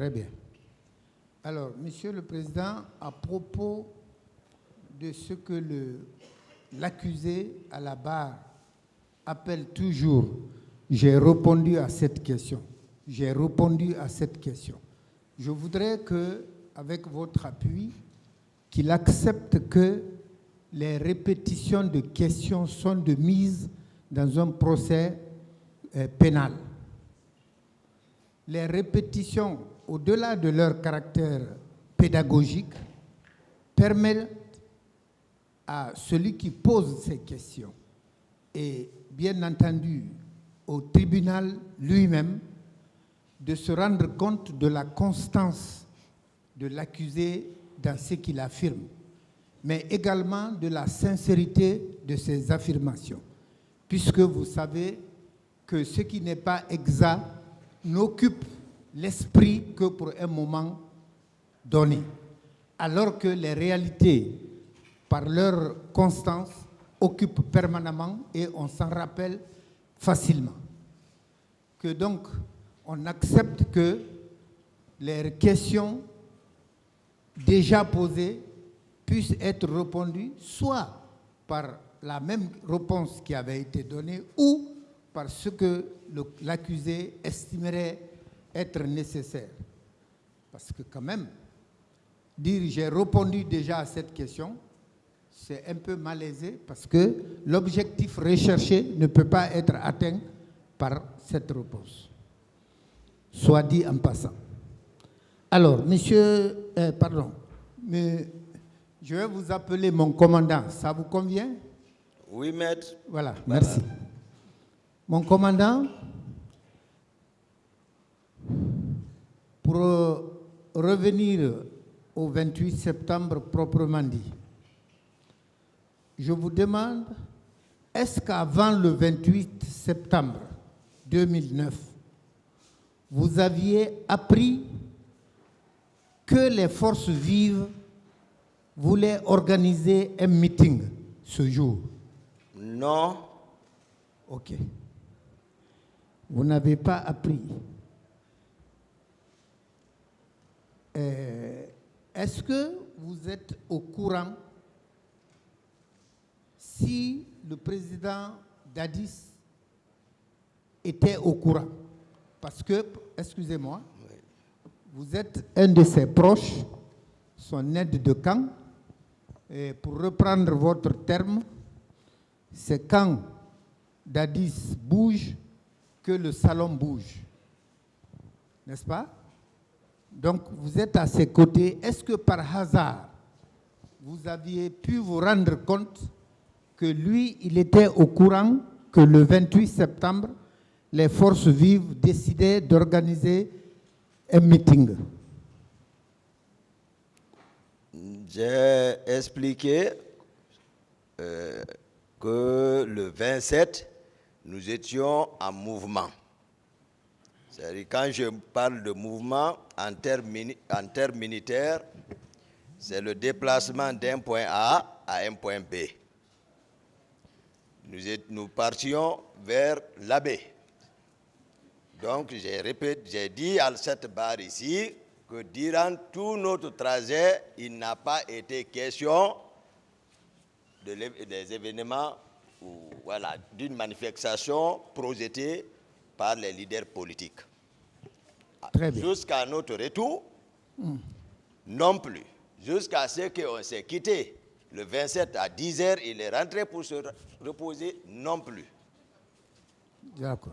Très bien. Alors, Monsieur le Président, à propos de ce que l'accusé à la barre appelle toujours, j'ai répondu à cette question. J'ai répondu à cette question. Je voudrais que, avec votre appui, qu'il accepte que les répétitions de questions sont de mise dans un procès pénal. Les répétitions, au-delà de leur caractère pédagogique, permettent à celui qui pose ces questions et bien entendu au tribunal lui-même de se rendre compte de la constance de l'accusé dans ce qu'il affirme, mais également de la sincérité de ses affirmations, puisque vous savez que ce qui n'est pas exact n'occupe l'esprit que pour un moment donné, alors que les réalités, par leur constance, occupent permanemment et on s'en rappelle facilement. Que donc, on accepte que les questions déjà posées puissent être répondues soit par la même réponse qui avait été donnée ou par ce que l'accusé estimerait être nécessaire. Parce que quand même, dire j'ai répondu déjà à cette question, c'est un peu malaisé parce que l'objectif recherché ne peut pas être atteint par cette réponse. Soit dit en passant. Alors, monsieur, je vais vous appeler mon commandant. Ça vous convient? Oui, maître. Voilà, merci. Mon commandant, pour revenir au 28 septembre proprement dit, je vous demande, est-ce qu'avant le 28 septembre 2009, vous aviez appris que les forces vives voulaient organiser un meeting ce jour? Non. Ok. Vous n'avez pas appris. Est-ce que vous êtes au courant si le président Dadis était au courant? Parce que, excusez-moi, vous êtes un de ses proches, son aide de camp, et pour reprendre votre terme, c'est quand Dadis bouge que le salon bouge. N'est-ce pas? Donc, vous êtes à ses côtés. Est-ce que par hasard, vous aviez pu vous rendre compte que lui, il était au courant que le 28 septembre, les forces vives décidaient d'organiser un meeting? J'ai expliqué que le 27, nous étions en mouvement. C'est-à-dire, quand je parle de mouvement en termes militaires, c'est le déplacement d'un point A à un point B. Nous partions vers la baie. Donc, j'ai dit à cette barre ici que durant tout notre trajet, il n'a pas été question des événements ou voilà, d'une manifestation projetée par les leaders politiques. Jusqu'à notre retour, non plus. Jusqu'à ce qu'on s'est quitté le 27 à 10h, il est rentré pour se reposer, non plus. D'accord.